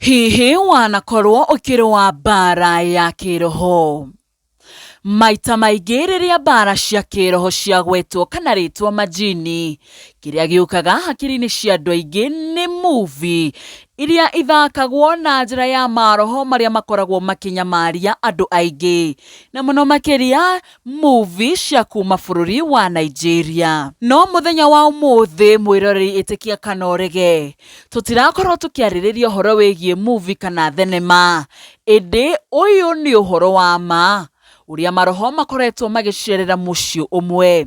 Hihi wanakorwo ukirwa mbara ya kiroho? Maita maingĩ rĩrĩa mbara cia kĩroho ciagwetwo kana rĩtwa majini, kĩrĩa gĩũkaga hakiri-inĩ cia andũ aingĩ nĩ movie iria ithakagwo na njĩra ya maroho marĩa makoragwo makinyamaria andũ aingĩ, na mũno makĩria movie cia kuma bũrũri wa Nigeria. No mũthenya wa ũmũthĩ mwĩroreri ĩtĩkia kana ũrege, tũtirakorwo tũkĩarĩrĩria ũhoro wĩgiĩ movie kana thenema, ĩndĩ ũyũ nĩ ũhoro wa ma ũrĩa maroho makoretwo magĩcerera mũciĩ ũmwe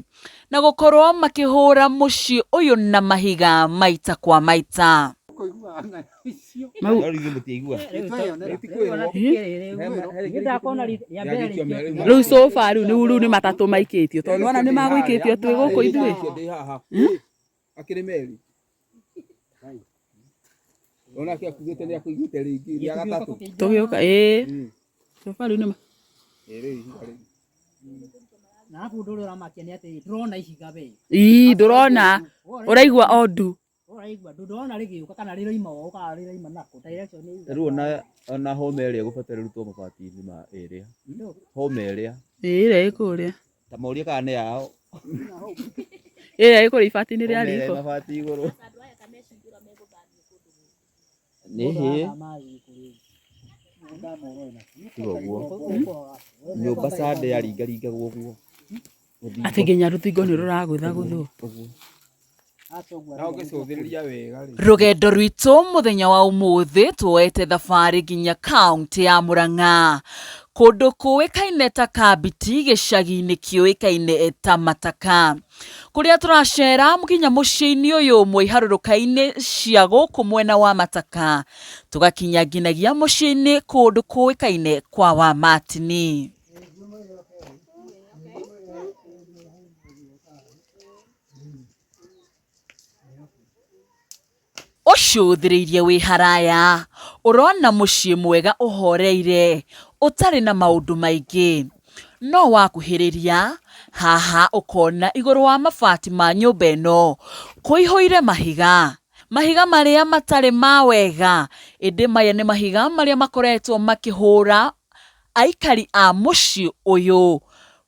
na gũkorwo makĩhũra mũciĩ ũyũ na mahiga maita kwa maita. Rĩu sofa rĩu nĩ matatũ maikĩtio tondũ wana nĩ magũikĩtio twĩ gũkũ ithuĩ. Akĩrĩ meri. Ona kĩakugĩte nĩ akũigĩte rĩngĩ rĩa gatatũ. Tũgĩũka sofa rĩu nĩ ndũrona ũraigua ondu rĩu ona home ĩrĩa gũbatara rutwo mabati-inĩ ma ĩrĩa home ĩrĩa ĩrĩa ĩkũrĩa ta moria kana nĩ yao ĩrĩa ĩkũrĩa ibati-inĩ rĩa riko mabati igũrũ nĩ nyũmba sande yaringaringagwo ũguo atĩ nginya rũthingo nĩ rũragũthagũthwo. Rũgendo rwitũ mũthenya wa ũmũthĩ tuoete thabarĩ nginya kaunti ya Mũrang'a, kũndũ kũĩkaine ta Kabiti, gĩcagi-inĩ kĩũĩkaine ta Mataka, kũrĩa tũracera nginya mũciĩ-inĩ ũyũ ũmwe iharũrũka-inĩ cia gũkũ mwena wa Mataka, tũgakinya nginyagia mũciĩ-inĩ kũndũ kũĩkaine kwa Wamatini. Ũcũthĩrĩirie wĩ haraya, ũrona mũciĩ mwega ũhoreire, ũtarĩ na maũndũ maingĩ, no wakuhĩrĩria haha ũkona igũrũ wa mabati ma nyũmba ĩno kũihũire mahiga marĩa matarĩ ma wega, ĩndĩ maya nĩ mahiga marĩa makoretwo makĩhũra aikari a mũciĩ ũyũ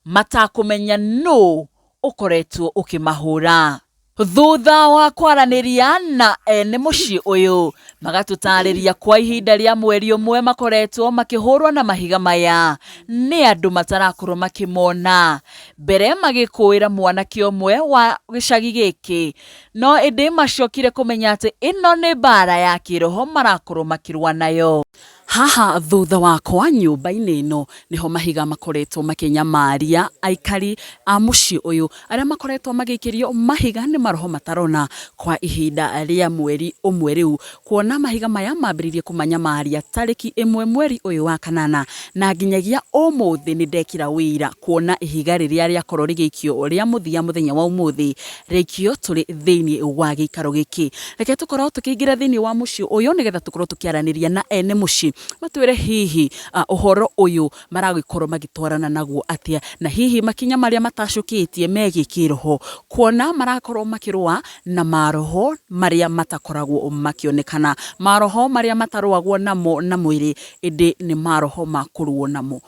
matakũmenya nũ ũkoretwo ũkĩmahũra. Thutha wa kwaranĩria na ene mũciĩ ũyũ, magatũtarĩria kwa ihinda rĩa mweri ũmwe makoretwo makĩhũrwo na mahiga maya nĩ andũ matarakorwo makĩmona, mbere magĩkũĩra mwanake ũmwe wa gĩcagi gĩkĩ, no ĩndĩ macokire kũmenya atĩ ĩno nĩ mbara ya kĩroho marakorwo makĩrũa nayo. Haha thutha wakwa nyũmba-inĩ ĩno nĩho mahiga makoretwo makĩnyamaria aikari a mũciĩ ũyũ, arĩa makoretwo magĩikĩrio mahiga nĩ maroho matarona kwa ihinda rĩa mweri ũmwe rĩu, kuona mahiga maya mambĩrĩirie kũmanyamaria tarĩki 1 mweri ũyũ wa kanana, na nginyagia ũmũthĩ nĩ ndekĩra wĩira kuona ihiga rĩrĩa rĩakorwo rĩgĩikio rĩa mũthia mũthenya wa ũmũthĩ rĩikio tũrĩ thĩinĩ wa gĩikaro gĩkĩ. Reke tũkorwo tũkĩingĩra thĩinĩ wa mũciĩ ũyũ nĩgetha tũkorwo tũkĩaranĩria na ene mũciĩ, matwĩre hihi ũhoro ũyũ maragĩkorwo magĩtwarana naguo atĩa, na hihi makinya marĩa matacũkĩtie megiĩ kĩroho, kuona marakorwo makĩrũa na maroho marĩa matakoragwo makĩonekana, maroho marĩa matarũagwo namo na mwĩrĩ, ĩndĩ nĩ maroho ma kũrũo namo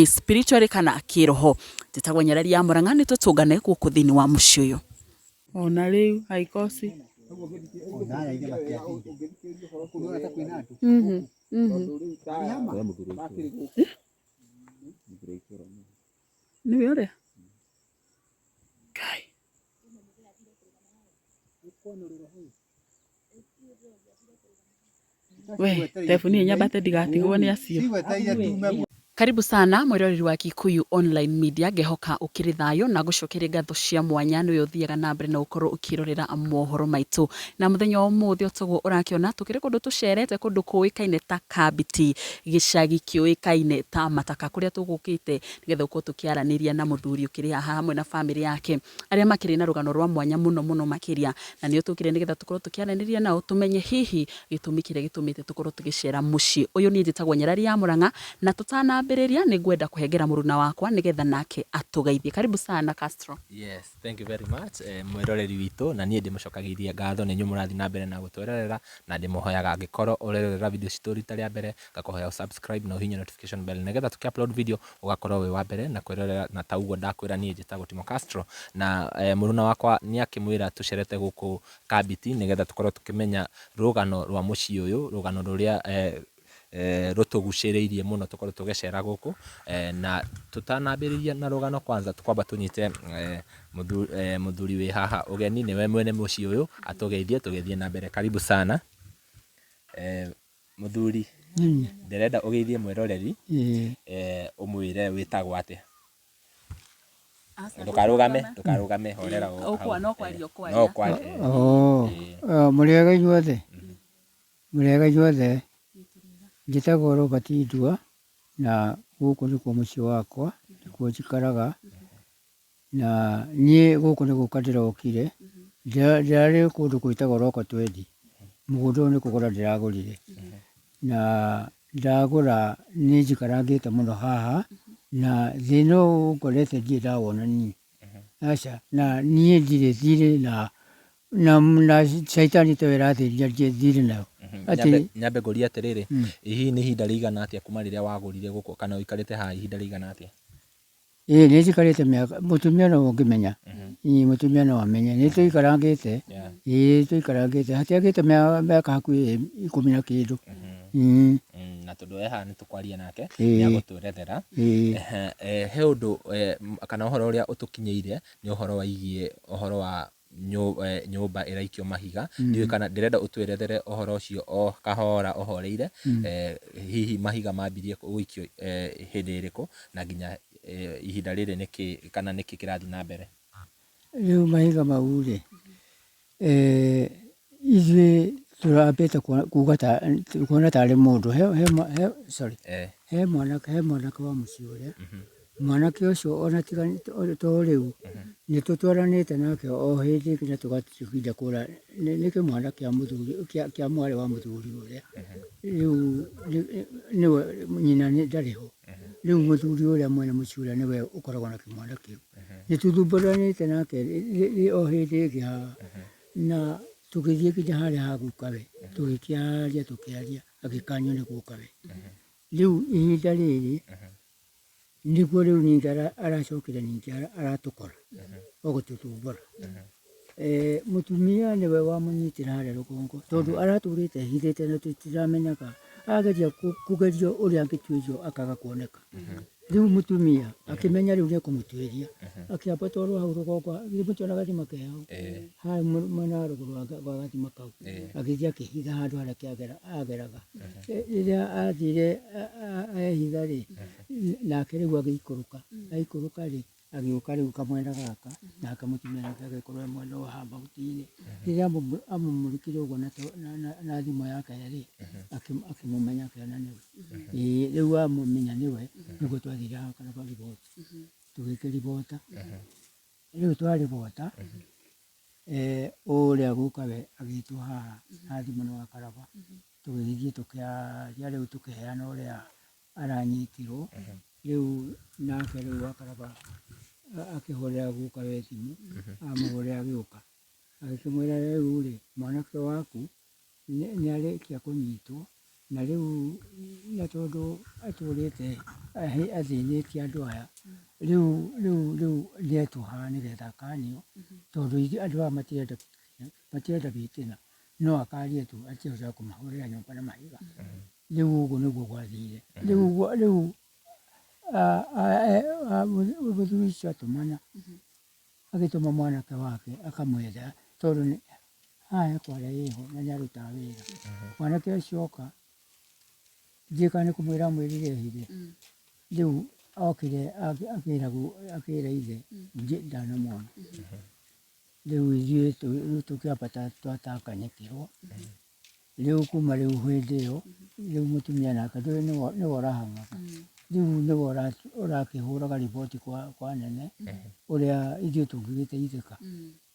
spiritually kana kĩroho. Njĩtagwo Nyarari ya Mũrang'a, nĩ tũtũngane gũkũ thĩinĩ wa mũciĩ ũyũ. Ona rĩu haikosi nĩwe ũrĩa Kai we tebuni nyambate ndigatigwo nĩ acio. Karibu sana mwĩroreri wa Gĩkũyũ Online Media, ngehoka ũkĩrĩ thayũ na gũcokeria ngatho cia mwanya nĩwe ũthiaga na mbere na gũkorwo ũkĩrorera mohoro maitũ. Na mũthenya wa ũmũthĩ ũtagwo ũrakĩona tũkĩrĩ kũndũ tũcerete, kũndũ kũĩkaine ta Kabiti, gĩcagi kĩũĩkaine ta Mataka, kũrĩa tũgũkĩte nĩgetha ũkorwo tũkĩaranĩria na mũthuri ũkĩrĩ haha hamwe na family yake, arĩa makĩrĩ na rũgano rwa mwanya mũno makĩria, na nĩo tũkĩrĩ nĩgetha tũkorwo tũkĩaranĩria nao tũmenye hihi gĩtũmi kĩrĩa gĩtũmĩte tũkorwo tũgĩcera mũciĩ ũyũ. Niĩ njĩtagwo Nyarari ya Mũrang'a, na tũtanambĩrĩria kwambĩrĩria nĩ ngwenda kũhengera mũruna wakwa nĩgetha nake atũgeithie. Karibu sana Castro. Yes, thank you very much. Mwĩroreri witũ na niĩ ndĩmũcokagĩria ngatho nĩ inyuĩ mũrathiĩ na mbere na gũtwererera, na ndĩmũhoyaga angĩkorwo ũrerorera video citũ rita rĩa mbere, ngakũhoya subscribe na ũhihinye notification bell nĩgetha tũkĩ-upload video ũgakorwo wĩ wa mbere na kwĩrorera, na ta ũguo ndakwĩra niĩ njĩtagwo Timo Castro, na mũruna wakwa nĩ akĩmwĩra tũcerete gũkũ Kabiti nĩgetha tũkorwo tũkĩmenya rũgano rwa mũciĩ ũyũ, rũgano rũrĩa rũtũgucĩrĩirie mũno tũkorwo tũgĩcera gũkũ, na tũtanambĩrĩria na rũgano kwanza tũkwamba tũnyite mũthuri wĩ haha ũgeni, nĩwe mwene mũciĩ ũyũ atũgeithie tũgĩthiĩ na mbere. Karibu sana mũthuri, ndĩrenda ũgeithie mwĩroreri, ũmwĩre wĩtagwo atĩa. Ndũkarũgame horera no kwaria mũrĩega inyuothe, mũrĩega inyuothe. Njĩtagwo Robert Ndua na gũkũ nĩkuo mũciĩ wakwa, nĩkuo njikaraga, na niĩ gũkũ nĩ gũka ndĩrokire. Ndĩrarĩ kũndũ gwĩtagwo Roko Twendi, mũgũnda ũyũ nĩ kũgũra ndĩragũrire, na ndagũra nĩ njikarangĩte mũno haha, na thĩna ũyũ ngorete ndirĩ ndawona niĩ, aca, na niĩ ndirĩ thirĩ na caitani tawe ĩrathĩrĩria ndirĩ nayo. Nyambe ngũrie atĩrĩrĩ, hihi nĩ ihinda rĩigana atĩa kuma rĩrĩa wagũrire gũkũ, kana ũikarĩte haha ihinda rĩigana atĩa? Nĩ njikarĩte mĩaka, mũtumia no ũngĩmenya, mũtumia no amenye, nĩ tũikarangĩte, tũikarangĩte, hatiagĩte mĩaka hakuhĩ 10 na kĩndũ. Na tondũ haha nĩ tũkwaria nake nĩ agũtũerethera, he ũndũ kana ũhoro ũrĩa ũtũkinyĩire nĩ ũhoro wĩgiĩ ũhoro wa nyũmba ĩraikio mahiga. Ndiũĩ kana ndĩrenda ũtũerethere ũhoro ũcio o kahora ũhoreire, hihi mahiga mambirie gũikio hĩndĩ ĩrĩkũ na nginya ihinda rĩrĩ nĩkĩ kana nĩkĩ kĩrathiĩ na mbere? Rĩu mahiga mau rĩ, ithuĩ tũrambĩte kuona tarĩ mũndũ, he mwanake wa mũciĩ ũrĩa, mwanake ũcio ona tiga to rĩu nĩ tũtwaranĩte nake o hĩndĩ nginya tũgatinda kũra nĩ kĩmwana kĩa mwarĩ wa mũthuri ũrĩa, rĩu nĩwe nyina ndarĩ ho, rĩu mũthuri ũrĩa mwene mũciĩ ũrĩa nĩwe ũkoragwo na kĩmwana kĩu. Nĩ tũthumburanĩte nake o hĩndĩ ĩngĩ haha, na tũgĩthiĩ nginya harĩa ha gukawe, tũgĩkĩaria agĩkanywo nĩ gukawe. Rĩu ihinda rĩrĩ nĩguo rĩu ningĩ aracokire ningĩ aratũkora o gũtũthumbũra. Mũtumia nĩwe wamũnyitĩra harĩa rũgongo tondũ aratũrĩte ehithĩte na tũtiramenyaga, ageria kũgerio ũrĩa angĩtuĩrio akaga kuoneka. Rĩu mũtumia akĩmenya rĩu nĩekũmũtuĩria, akĩamba twarwo hau rũgongo, nĩmũkĩona gathima ke hau harĩa mwena wa rũgũrũ wa gathima kau, agĩthiĩ akĩhitha handũ harĩa ageraga. Rĩrĩa athire ehitha rĩ, nake rĩu agĩikũrũka rĩ, agĩũka rĩu kamwena gaka, nake mũtumia nake agĩkorwo mwena wa haha mahuti-inĩ. Rĩrĩa amũmũrĩkire ũguo na thimũ yake rĩ, akĩmũmenya akĩona nĩwe. Rĩu amũmenya nĩwe, nĩguo twathire haha Karaba riboti, tũgĩkĩribota. Rĩu twaribota, ũrĩa gukawe agĩtwo haha na thimũ wa Karaba, tũgĩthiĩ tũkĩaria rĩu tũkĩheana ũrĩa aranyitirwo. Rĩu nake rĩu wa Karaba akĩhũrĩra gukawe thimũ, amũhũrĩra agĩũka, agĩkĩmwĩra rĩu rĩ, mwanake waku nĩ arĩkia kũnyitwo, na rĩu na tondũ atũrĩte athĩnĩtie andũ aya, rĩu nĩetwo haha nĩgetha akanio, tondũ andũ aya matirenda gĩtĩna, no akarie tu atikũhota kũmahũrĩra nyũmba na mahiga. Rĩu ũguo nĩguo gwathire. Rĩu mũthuri ũcio atũmana, agĩtũma mwanake wake akamwetha tondũ haha ekwarĩa ĩho na nĩarutaga wĩra. Mwanake ũcio oka, ndiũĩ kana nĩ kũmwĩra amwĩrire ehithe, rĩu okire akĩra ithe ndanamwona. Rĩu ithuĩ tũkĩambata twatakanyĩkĩrwo. Rĩu kuma rĩu hĩndĩ ĩyo, rĩu mũtumia nake nĩwe ũrahang'aga, rĩu nĩwe ũrakĩhũraga riboti kwa nene ũrĩa ithuĩ tũngĩgĩteithĩka.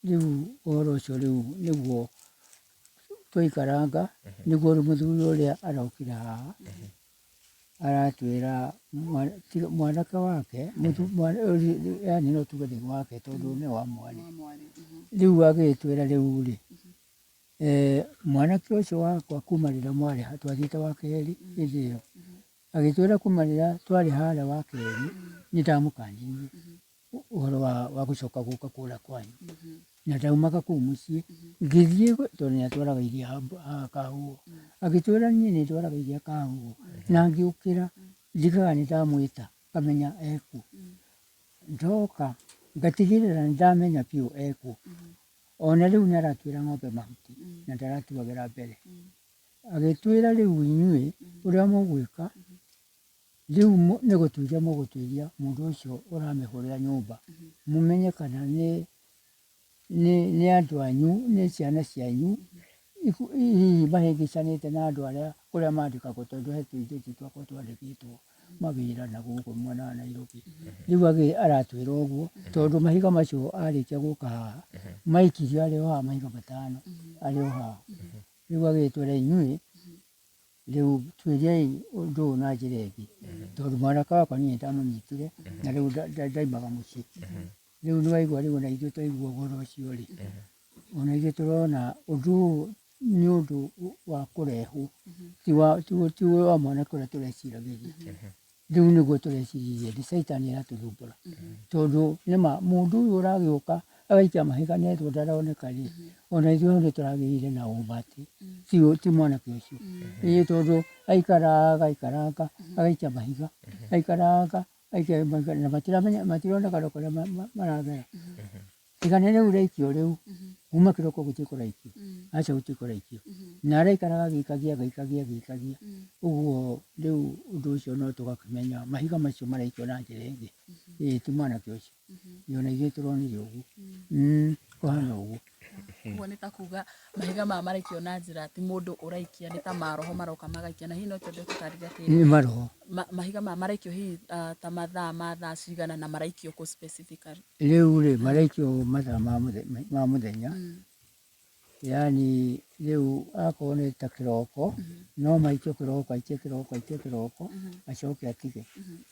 Rĩu ũhoro ũcio rĩu nĩguo twaikaranga, nĩguo mũthuri ũrĩa arokire haha aratwĩra mwanake wake yani no tuge nĩ wake tondũ nĩ wa mwarĩ rĩu agĩtwĩra rĩu rĩ mwanake ũcio wakwa kuma rĩrĩa mwarĩ twathiĩte wa kerĩ hĩndĩ ĩyo agĩtwĩra kuma rĩrĩa twarĩ harĩa wa kerĩ nĩ ndamũkanĩirie ũhoro wa gũcoka gũka kũrĩa kwanyu na ndaumaga kũu mũciĩ ngĩthiĩ tondũ nĩ atwaraga iria Kahuho agĩtwĩra niĩ nĩ ndwaraga iria Kahuho na ngĩũkĩra njigaga nĩ ndamwĩta ngamenya ekuo ndoka ngatigĩrĩra nĩ ndamenya biũ ekuo ona rĩu nĩ aratwĩra ng'ombe mahuti na ndaratuagĩra mbere agĩtwĩra rĩu inyuĩ ũrĩa mũgwĩka rĩu nĩ gũtuĩria mũgũtuĩria mũndũ ũcio ũramĩhũrĩra nyũmba mũmenye kana nĩ andũ anyu nĩ ciana cianyu hihi mahĩngĩcanĩte na andũ arĩa kũrĩa mandĩkagwo tondũ he tũirĩtu twakwa twandĩkĩtwo mawĩra na gũkũ mwena wa Nairobi rĩu aratwĩra ũguo tondũ mahiga macio arĩkia gũka haha maikirio arĩ o haha mahiga 5 arĩ o haha rĩu agĩtwĩra inyuĩ rĩu tuĩriai ũndũ ũyũ na njĩra ĩngĩ tondũ mwanake wakwa niĩ ndamũnyitire na rĩu ndaimaga mũciĩ rĩu nĩ waigua rĩu ona ithuĩ twaigua ũhoro ũcio rĩ ona ithuĩ tũrona ũndũ ũyũ nĩ ũndũ wa kũrehwo ti wa mwanake ũrĩa tũreciragĩria rĩu nĩguo tũreciririe nĩ caitani aratũthumbũra tondũ nĩma mũndũ ũyũ ũragĩũka agaikia mahiga nethwo ndaroneka rĩ ona ithuĩ nĩ tũragĩire na ũma atĩ ti mwanake ũcio ĩĩ tondũ aikaranga agaikia mahiga aikaranga na matironeka kũrĩa maragera igana rĩu rĩaikio rĩu kuma kĩroko gũtirĩ kũraikio aca gũtirĩ kũraikio na araikaraga agĩikagia ũguo rĩu ũndũ ũcio no tũgakĩmenya mahiga macio maraikio na njĩra ĩngĩ ĩĩ ti mwanake ũcio ona ithuĩ tũronire ũguo kũhana ũguo Ũguo nĩ ta kuga mahiga maya maraikio na njĩra ti mũndũ ũraikia nĩ ta maroho maroka magaikia na hihi no twende tũtarĩrie atĩ nĩ maroho mahiga maya maraikio hihi ta mathaa cigana na maraikio kũ specifically rĩu rĩ maraikio mathaa ma mũthenya yani rĩu akorwo nĩ ta kĩroko no maikio kĩroko aikie kĩroko acoke atige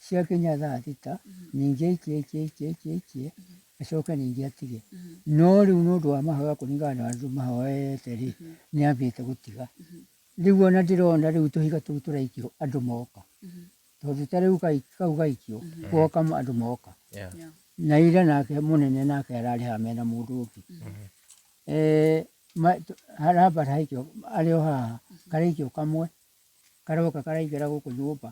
ciakinya thaa thita ningĩ aikie acoke ningĩ atige no rĩu nĩ ũndũ wa mahoya kũringana na andũ mahoete rĩ nĩ ambĩte gũtiga rĩu ona ndĩrona rĩu tũhiga tũu tũraikio andũ moka tondũ ta rĩu kau gaikio guoka andũ moka na ira nake mũnene nake ararĩ haha mena mũndũ ũngĩ haramba raikio arĩ o haha karaikio kamwe karoka karaingĩra gũkũ nyũmba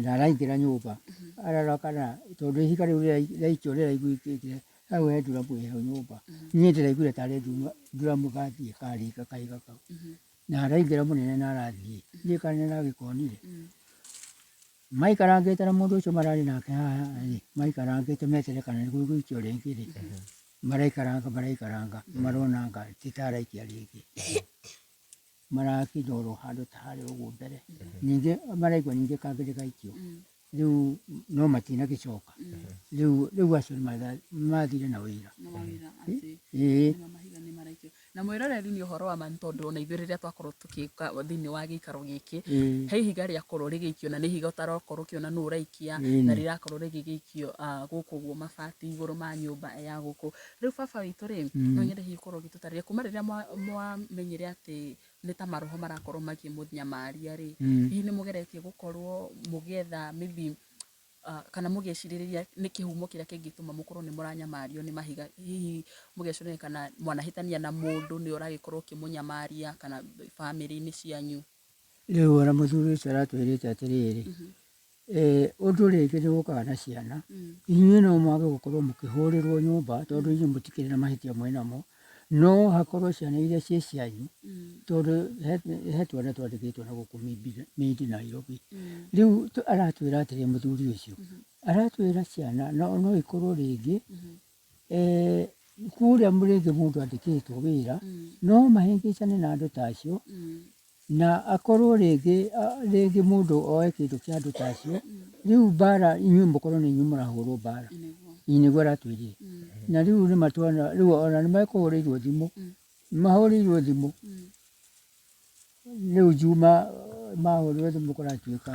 na araingĩra nyũmba ararora kana tondũ ihiga rĩu rĩaikio rĩraiguĩkĩte hau he nduramu ĩ hau nyũmba niĩ ndĩraiguire tarĩ nduramu gathiĩ karinga kahiga kau na araingĩra mũnene na arathiĩ ndiĩ kana nĩaragĩkonire maikarangĩte na mũndũ ũcio mararĩ nake haha maikarangĩte metereire kana nĩgũgũikio rĩngĩ rĩ maraikaranga maronanga ti ta araikia rĩngĩ marakinya oro handũ ta harĩa ũguo mbere ningĩ maraigua ningĩ kangĩ nĩgaikio rĩu no matinagĩcoka rĩu acio mathire na ũira na mwĩroreri nĩ ũhoro wa ma tondũ ona ithuĩ rĩrĩa twakorwo tũgĩka thĩinĩ wa gĩikaro gĩkĩ he ihiga rĩakorwo rĩgĩikio na nĩ ihiga ũtarakorwo ũkĩona nũ ũraikia na rĩrakorwo rĩgĩgĩikio gũkũ ũguo mabati igũrũ ma nyũmba ya gũkũ rĩu baba witũ rĩ no nyende hihi gũkorwo ũgĩtũtarĩria kuma rĩrĩa mwamenyire atĩ nĩ ta maroho marakorwo makĩmũnyamaria rĩ hihi nĩ mũgeretie gũkorwo mũgĩetha maybe kana mũgecirĩrĩria nĩ kĩhumo kĩrĩa kĩngĩtũma mũkorwo nĩ mũranyamario nĩ mahiga hihi mũgecũrania kana mwanahĩtania na mũndũ nĩ ũragĩkorwo ũkĩmũnyamaria kana bamĩrĩ-inĩ cianyu rĩu ona mũthuri ũcio aratwĩrĩte atĩrĩrĩ ũndũ rĩngĩ nĩ gũkaga na ciana inyuĩ no mwage gũkorwo mũkĩhũrĩrwo nyũmba tondũ inyuĩ mũtikĩrĩ na mahĩtia mwĩnamo no hakorwo ciana iria ciĩ cianyu tondũ he twana twandĩkĩtwo na gũkũ Mindi Nairobi rĩu aratwĩra atĩrĩ mũthuri ũcio aratwĩra ciana no ikorwo rĩngĩ kũrĩa rĩngĩ mũndũ andĩkĩtwo wĩra no mahĩngĩcane na andũ ta acio na akorwo rĩngĩ mũndũ oe kĩndũ kĩa andũ ta acio rĩu mbara inyuĩ mũkorwo nĩ inyuĩ mũrahũrwo mbara nĩguo aratwĩrire na rĩu nĩ matwana rĩu ona nĩ mekũhũrĩirwo thimũ mahũrĩirwo thimũ rĩu Juma mahũrire thimũ kũratuĩka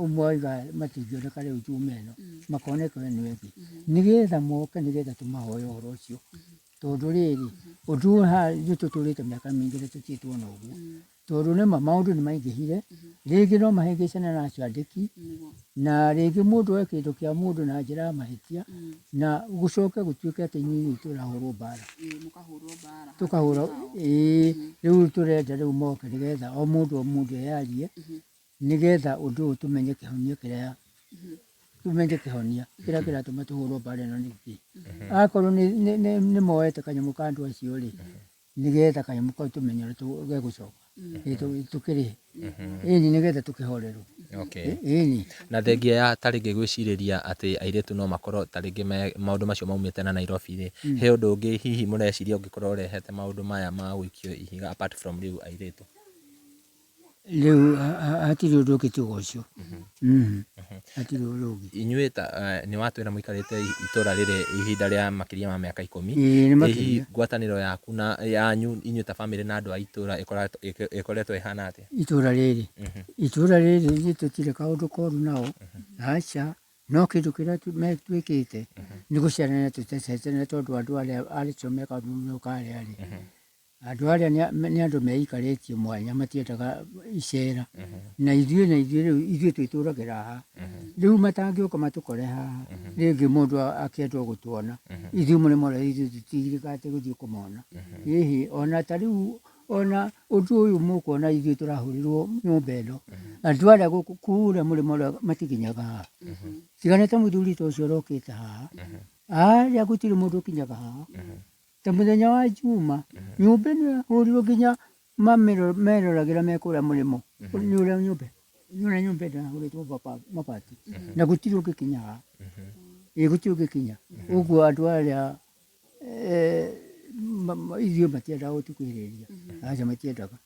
ũmwe oiga matingĩoneka rĩu tume ĩno makoneka ĩno ĩngĩ nĩgetha moke nĩgetha tũmahoe ũhoro ũcio tondũ rĩrĩ ũndũ haha tũtũrĩte mĩaka mĩingĩ na tũtirĩ tuona ũguo tondũ nĩma maũndũ nĩ maingĩhire rĩngĩ no mahĩngĩcane na acio andĩki na rĩngĩ mũndũ oe kĩndũ kĩa mũndũ na njĩra ya mahĩtia na gũcoke gũtuĩke atĩ inyuĩ tũrahũrwo mbara tũkahũra rĩu tũrenda rĩu moke nĩgetha o mũndũ eyarie nĩgetha ũndũ ũyũ tũmenye kĩhonia kĩrĩa kĩratũma tũhũrwo mbara ĩno nĩkĩ akorwo nĩ moete kanyamũ ka andũ acio rĩ nĩgetha kanyamũ kau tũmenye ũrĩa gegũcoka tũkĩrĩhe ĩni nĩgetha tũkĩhorerwo ĩni na thengia ya tarĩngĩ gwĩcirĩria atĩ airĩtu no makorwo tarĩngĩ maũndũ macio maumĩte na Nairobi rĩ he ũndũ ũngĩ hihi mũreciria ũngĩkorwo ũrehete maũndũ maya ma gũikio ihiga apart from rĩu airĩtu rĩu hatirĩ ũndũ ũngĩ tiga ũcio hatirĩ ũndũ ũngĩ inyuĩ nĩ watwĩra mũikarĩte itũra rĩrĩ ihinda rĩa makĩria ma mĩaka 10 hihi ngwatanĩro yaku na yanyu inyuĩ ta bamĩrĩ na andũ a itũra ĩkoretwo ĩhana atĩa itũra rĩrĩ tũtirĩ kaũndũ koru nao aca no kĩndũ kĩrĩa twĩkĩte nĩ gũciarana tũtececene tondũ andũ arĩa arĩcio mekamunyũka karĩa rĩ andũ arĩa nĩ andũ meikarĩtie mwanya matiendaga icera na ithuĩ twĩtũragĩra haha rĩu matangĩũka matũkore haha rĩngĩ mũndũ akĩendwo gũtuona ithuĩ mũrĩmora ithuĩ tũtigate gũthiĩ kũmona ĩhĩ ona ta rĩu ona ũndũ ũyũ mũkuona ithuĩ tũrahũrĩrwo nyũmba ĩno andũ arĩa gũkũ kũrĩa mũrĩmora matikinyaga haha tiga ta mũthuri ta ũcio ũrokĩte haha arĩa gũtirĩ mũndũ ũkinyaga haha ta mũthenya wa Juma nyũmba ĩno yahũrirwo nginya meroragĩra me kũrĩa mũrĩmo nĩ ũrĩa nyũmba ĩno yahũrĩtwo mabati na gũtirĩ ũngĩkinya haha gũtirĩ ũngĩkinya ũguo andũ arĩa ithuĩ matiendaga gũtukuhĩrĩria aca matiendaga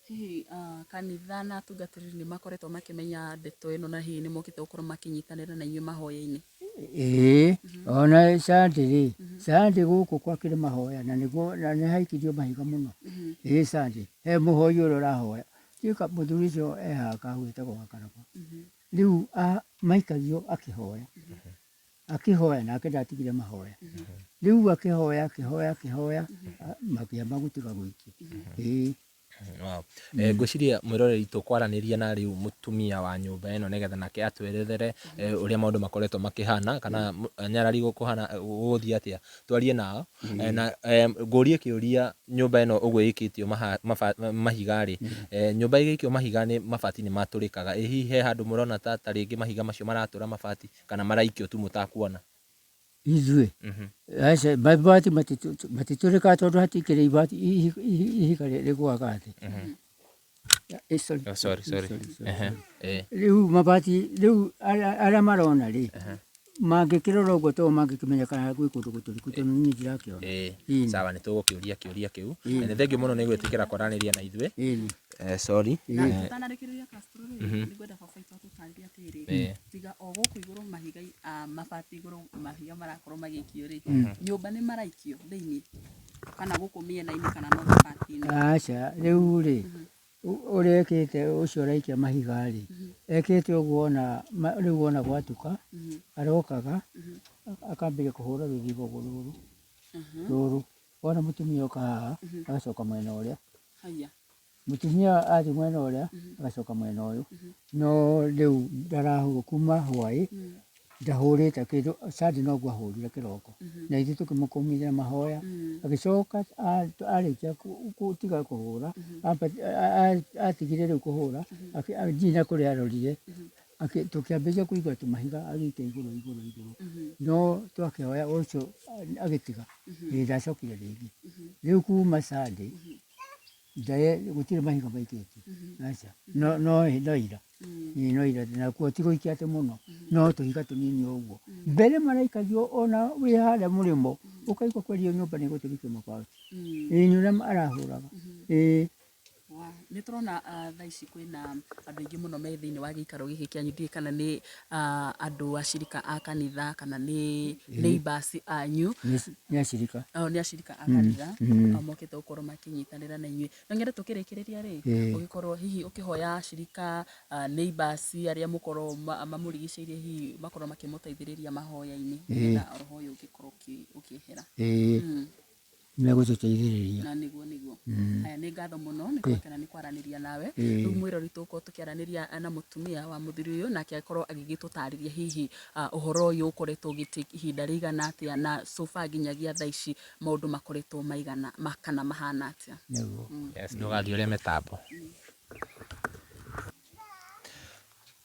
hihi kanitha na atungatĩri nĩ makoretwo makĩmenya ndeto ĩno na hihi nĩ mokĩte gũkorwo makĩnyitanĩra na inyuĩ mahoya-inĩ ona Sunday gũkũ gwakĩrĩ mahoya na nĩ haikirio mahiga mũno Sunday he mũhoi ũrĩa ũrahoya tuĩka mũthuri ũcio ehaga kahuĩte gwa Karaba rĩu maikagio akĩhoya nake ndatigire mahoya rĩu akĩhoya makĩamba gũtiga gũikia ngwĩciria mwĩroreri tũkwaranĩria na rĩu mũtumia wa nyũmba ĩno nĩgetha nake atwerethere ũrĩa maũndũ makoretwo makĩhana kana nyarari gũgũthiĩ atĩa twarie nao na ngũrie kĩũria nyũmba ĩno ũguo ĩkĩtio mahiga rĩ nyũmba ĩgĩikio mahiga nĩ mabati nĩ matũrĩkaga hihi he handũ mũrona ta rĩngĩ mahiga macio maratũra mabati kana maraikio tu mũtakuona ithuĩ aca mabati matitũrĩkaga tondũ hatikĩrĩ ibati ihiga rĩgwaga thĩ rĩu mabati rĩu arĩa marona rĩ mangĩkĩrora ũguo to mangĩkĩmenya kana gwĩ kũndũ gũtũrĩku tondũ niĩ ndirakĩona sawa nĩ tũgũkĩũria kĩũria kĩu na thengiũ mũno nĩ gwĩtĩkĩra kwaranĩria na ithuĩ sorry tũtanarĩkĩrĩria Castro rĩ nĩngwenda baba itũ atũtarĩrie atĩrĩ tiga o gũkũ igũrũ mahiga mabati igũrũ mahiga marakorwo magĩikio rĩ nyũmba nĩ maraikio thĩinĩ kana gũkũ mĩena-inĩ kana no mabati-inĩ aca rĩu rĩ ũrĩa ekĩte ũcio ũraikia mahiga rĩ ekĩte ũguo rĩu wona gwatuka arokaga akambĩrĩria kũhũra rũthigo rũrũ wona mũtumia oka haha agacoka mwena ũrĩa mũtumia athiĩ mwena ũrĩa agacoka mwena ũyũ no rĩu ndarahũra kuma hwaĩ ndahũrĩte kĩndũ Sunday noguo ahũrire kĩroko na ithuĩ tũkĩmũkũmithia mahoya agĩcoka arĩkia gũtiga kũhũra atigire rĩu kũhũra nginya kũrĩa arorire tũkĩambĩrĩria kũigua tũmahiga agĩita igũrũ no twakĩhoya ũcio agĩtiga ndacokire rĩngĩ rĩu kuma Sunday gũtirĩ mahiga maikĩtio aca no ira nakuo ti gũikia atĩ mũno no tũhiga tũnini ũguo mbere maraikagio ona wĩ harĩa mũrĩmo ũkaigua kweri ĩyo nyũmba nĩ gũtũrĩkio mabati nĩ ũrĩa arahũraga nä tå rona thaa ici kwä na andå aingä må no me thä inä wa gä ikaro gä kä kä anyu ndiä kana nä andå acirika a kanitha kana nä neighbors anyu nä acirika nä acirika a kanitha mokä te gå korwo makä nyitanä ra na inyuä no nyende tå kä rä kä rä ria rä å gä korwo hihi å kä hoya acirika neighbors arä a må korwo mamå rigicä irie hihi makorwo makä må teithä rä ria mahoya-inä na roho å yå å gä korwo å kä ehera megå tå teithä rä ria na niguo haya nä ngatho må no nä kwakena nä kwaranä ria nawe rä u mwä rori tå korwo tå kä aranä ria na må tumia wa må thuri å yå nake akorwo agä tå tarä ria hihi å horo å yå å koretwo å gä ihinda rä igana atä a na sofa nginyagia thaa ici maå ndå makoretwo maigana kana mahana atä a nä å gathiä å rä a metambo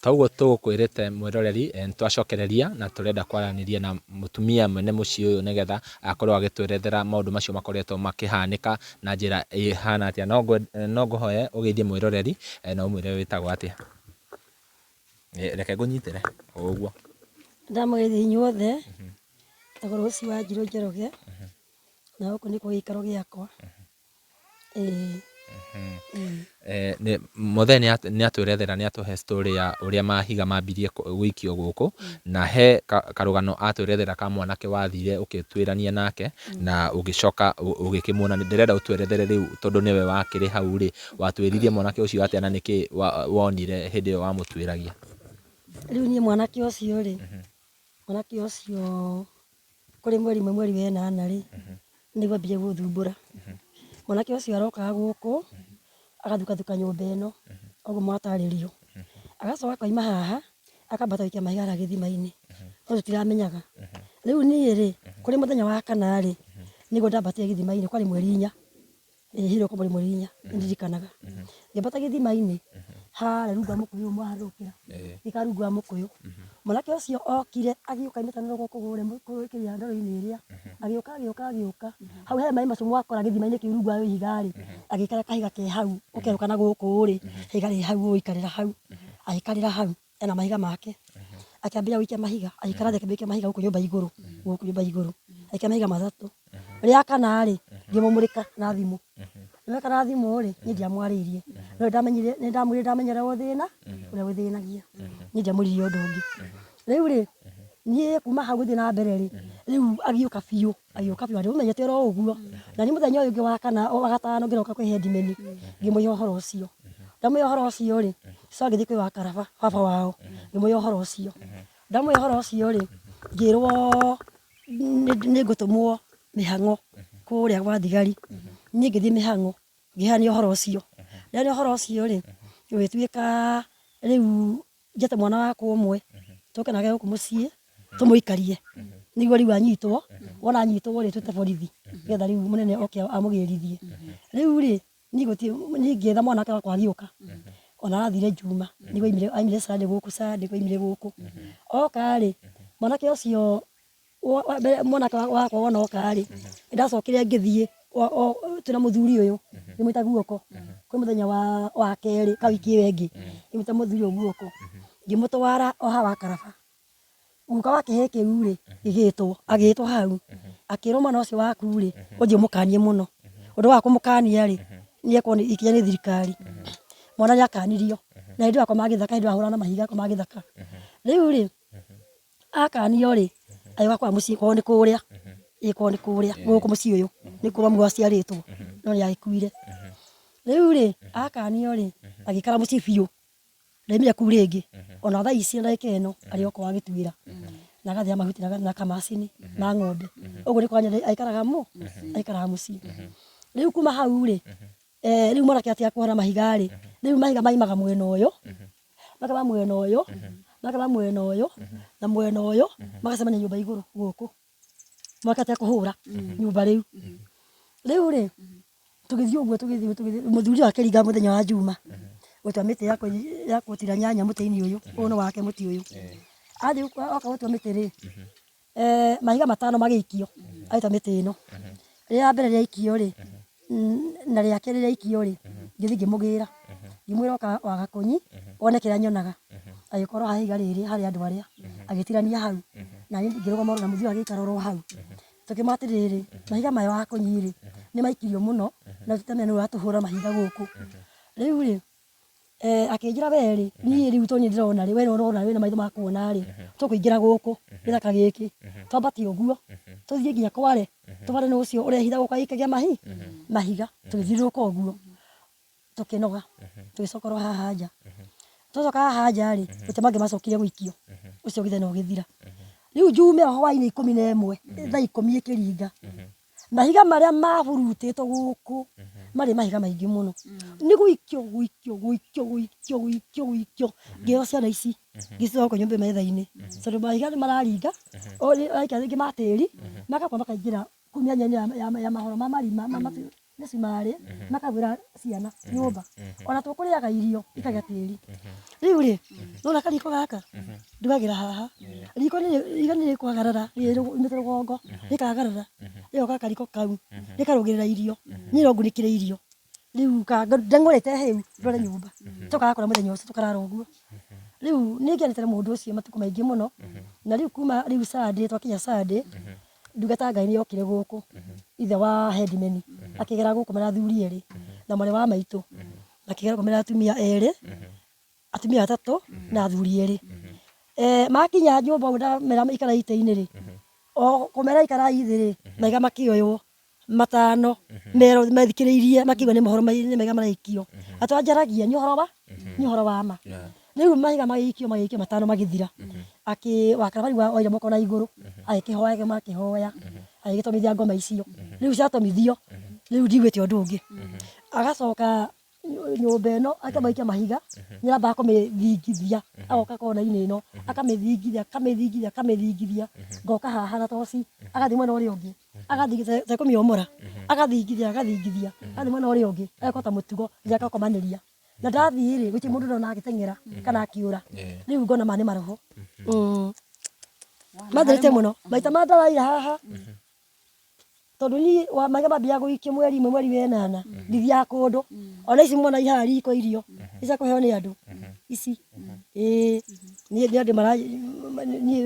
tauguo tå kwä rä te mwäroreri twacokereria na tå renda kwaranä ria na må tumia mwene må ciä å yå nä getha akorwo agä twä rethera maå ndå macio makoretwo makä hanä ka na njä ra ä hana atä a no ngå hoye å geithie mwäroreri na å mwä re wä tagwo atä a reke ngå nyitä re å guo ndamå geithia inyuothe tagå rå ci wa njirå Njoroge na gå kå nä kwo gä ikaro gä akwa mothe nä atwä rethera nä atå he story ya å rä a mahiga mambirie gå ikio gå kå na he karå gano atwä rethera ka mwanake wathire å kä twä rania nake na å gä coka å gä kä muona ndä renda å twerethere rä u tondå nä we wakä rä hau rä watwä ririe mwanake å cio atä na nä kä wonire hä ndä ä yo wamå twä ragia rä u niä mwanake å cio rä mwanake å cio kå rä mweri mweri wenana rä nä guo ambia gå thumbå ra mwanake å cio arokaga gå kå agathukathuka nyũmba ĩno ũguo mwatarĩrio agacoka koima haha akambata gũikia mahiga harĩa gĩthima-inĩ no tũtiramenyaga rĩu niĩ rĩ kũrĩ mũthenya wa kana rĩ nĩguo ndambatire gĩthima-inĩ kwarĩ mweri 4 hiro kwa mweri 4 nĩndirikanaga ngĩmbata gĩthima-inĩ harĩa rungu rwa mũkũyũ mwaharũkĩra gĩka rungu rwa mũkũyũ mwanake ũcio okire agĩũka imĩtanĩro gũkũ kũrĩa ndoro-inĩ ĩrĩa agĩũka hau he maĩ macio mwakora gĩthima-inĩ kĩu rungu rwa ihiga rĩ agĩikara kahiga ke hau ũkerũka na gũkũ rĩ ihiga rĩ hau agĩikarĩra hau ena mahiga make akĩambia gũikia mahiga agĩikara thĩ akĩambia gũikia mahiga gũkũ nyũmba igũrũ agĩikia mahiga matatũ rĩa kana rĩ ngĩmũmũrĩka na thimũ nĩweka na thimũ rĩ niĩ ndiamwarĩirie no nĩndamwĩrire ndamenyerera thĩna ũrĩa wĩthĩnagia niĩ ndiamwĩririe ũndũ ũngĩ rĩu rĩ niĩ kuma hau gũthiĩ na mbere rĩ rĩu agĩũka biũ arĩ ũmenyete oro ũguo na niĩ mũthenya ũyũ ũngĩ wa kana wa gatano ngĩroka kwĩ headman ngĩmũria ũhoro ũcio ndamwĩra ũhoro ũcio rĩ so agĩthiĩ kwĩ wa karaba baba wao ngĩmũria ũhoro ũcio ndamwĩra ũhoro ũcio rĩ ngĩrwo nĩ ngũtũmwo mĩhang'o kũrĩa gwa thigari niĩ ngĩthiĩ mĩhang'o ngĩheania ũhoro ũcio ndĩrania ũhoro ũcio rĩ gũgĩtuĩka rĩu njete mwana wakwa ũmwe tũke nake gũkũ mũciĩ tũmũikarie nĩguo rĩu anyitwo wona anyitwo rĩ twĩte borithi nĩgetha rĩu mũnene oke amũgĩrithie rĩu rĩ niĩ ngĩetha mwanake wakwa agĩũka ona arathire Juma nĩguo aimire Sunday aimire gũkũ oka rĩ mwanake ũcio mwanake wakwa wona oka rĩ ndacokire ngĩthiĩ twĩna mũthuri ũyũ ngĩmũita guoko kwĩ mũthenya wa kerĩ ka wiki ĩyo ĩngĩ ngĩmũita mũthuri ũyũ guoko ngĩmũtwara o haha wa karaba guka wa kĩhĩ kĩu rĩ agĩtwo hau akĩrwo mwana ũcio waku rĩ ũthiĩ ũmũkanie mũno ũndũ wa kũmũkania rĩ nĩekwo ikinya nĩ thirikari mwana nĩakanirio na hĩndĩ ĩyo akoma agĩthaka hĩndĩ ĩyo ahũrana mahiga akoma agĩthaka rĩu rĩ akanio rĩ agĩũka kwa mũciĩ kwao nĩ kũrĩa gũkũ mũciĩ ũyũ nĩ kuo mamu aciarĩtwo no nĩagĩkuire rĩu rĩ akanio rĩ agĩikara mũciĩ biũ ndaimire kuu rĩngĩ ona thaa ici ndagĩka ĩno arĩ oko agĩtuĩra na agathĩa mahuti na kamacini na ng'ombe ũguo nĩ kwanja aikaraga mũciĩ rĩu kuma hau rĩ rĩu mwanake atiga kũhũra mahiga rĩ rĩu mahiga maimaga mwena ũyũ makaba mwena ũyũ na mwena ũyũ magacemania nyũmba igũrũ gũkũ mwanake atiga kũhũra nyũmba rĩu rĩ tũgĩthiĩ ũguo mũthuri wake ringa mũthenya wa Juma gũtua mĩtĩ ya kũtira nyanya mũtĩ-inĩ ũyũ ũyũ nĩ wake mũtĩ ũyũ athiĩ oka gũtua mĩtĩ rĩ mahiga 5 magĩikio agĩtua mĩtĩ ĩno rĩa mbere rĩaikio rĩ na rĩa kerĩ rĩaikio rĩ ngĩthiĩ ngĩmũgĩra ngĩmwĩra oka wa Gakũnyi one kĩrĩa nyonaga agĩkorwo haha ihiga rĩrĩ harĩ andũ arĩa agĩtirania hau na niĩ ngĩrũgama na mũthuri agĩikara oro hau tũkĩmwĩra atĩrĩrĩ mahiga maya wa Gakũnyi rĩ nĩ maikirio mũno na tũtamenya nĩ ũratũhũra mahiga gũkũ riu ri akinjira weri ni riu tonye ndirona ri we no rona we na maitho makuona ri tukuingira guku githaka giki twambati uguo tuthie nginya Kware tubare no ucio urehitha guka ikagia mahiga tugithiruka uguo tukinoga tugicokorwo haha nja tucoka haha nja ri guti mangi macokire guikio ucio githena ugithira riu njume hwaini 11 thaa 10 ikiringa mahiga maria maburutitwo guku mari mahiga maingi muno ni guikio ngio ciana ici gicoka nyumba metha-ini tondu mahiga ni mararinga aika ringi matiri makakwa makaingira kumia nyanya ya mahoro ma marima ni cimari makagwira ciana nyumba ona tukuriaga irio ikagia tiri riu ri nona kariko gaka ndugagira haha riko ni kwagarara ni rugongo rikagarara iyo kariko kau rikarugirira irio ni rongunikire irio riu ndengorete hiu ndore nyumba tukagakora muthenya ucio tukarara uguo riu ni ngianitire mundu ucio matuko maingi muno na riu kuma riu Sunday twakinya Sunday ndugata Ngai ni yokire guku ithe wa headman akigera guku mara thuri eri na mwari wa maitu akigera kumera atumia eri atumia atatu na thuri eri makinya nyumba nda mera ikara ite-ini ri o kumera ikara ithiri maiga makioywo matano mero mathikiriirie makigwa ni mohoro maiga maraikio atwanjaragia ni horo wa ma riu mahiga magikio matano magithira wakara bari wa oira moko na iguru agikihoya makihoya agigitomithia ngoma icio riu ciatomithio riu ndigwite undu ungi agacoka nyumba ino akamaikia mahiga niramba kumithingithia agoka kona-ini ino akamithingithia ngoka haha na toci agathi mwena uria ungi agathi kumiomora agathingithia agathi mwena uria ungi agakota mutugo njaka komaniria na ndathi ri guti mundu ndona agitengera kana akiura riu ngona mani maroho mathirite muno maita mandaraira haha tondu ni wa maiga mambia guikio mweri wenana ndithia kundu ona ici mwana ihaha riko irio ica kuheo ni andu ici ni andu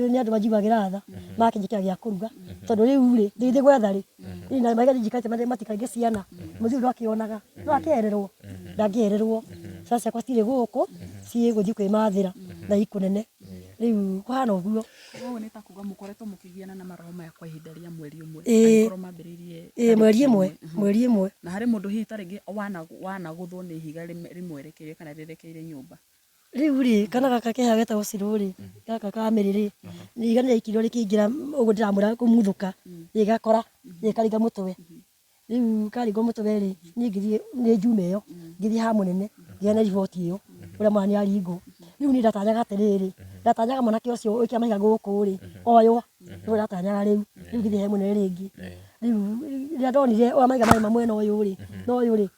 ni andu manjibagira tha makinjikira gia kuruga tondu riu ri ndithi gwetha ri ni na maiga njikate matikainge ciana muthiu ndakionaga ndakererwo ndangiererwo sasa kwa stile guku ci guthi kwimathira na ikunene riu kuhana uguo wewe ni ta kuga mukoretwo mukigiana na maroho maya kwa ihinda ria mweri umwe angorwo mambiririe mweri imwe na hari mundu hihi taringi wana guthwo ni ihiga rimwerekeire kana rirekeire nyumba riu ri kana gaka keha getagwo Ciro ri gaka kamiriri ni iga ni ikirwo rikingira uguo ndiramura kumuthuka igakora ikaringa mutwe riu karinga mutwe ri ni ngithie ni njume iyo ngithie ha munene ngiana riboti iyo uria mwana ni aringo riu ni ndatanyaga atiriri ndatanyaga mwanake ucio uikia mahiga guku ri oywo riu ndatanyaga riu ngithie he munene ringi riu ria ndonire oya mahiga mari mwena uyu ri no uyu ri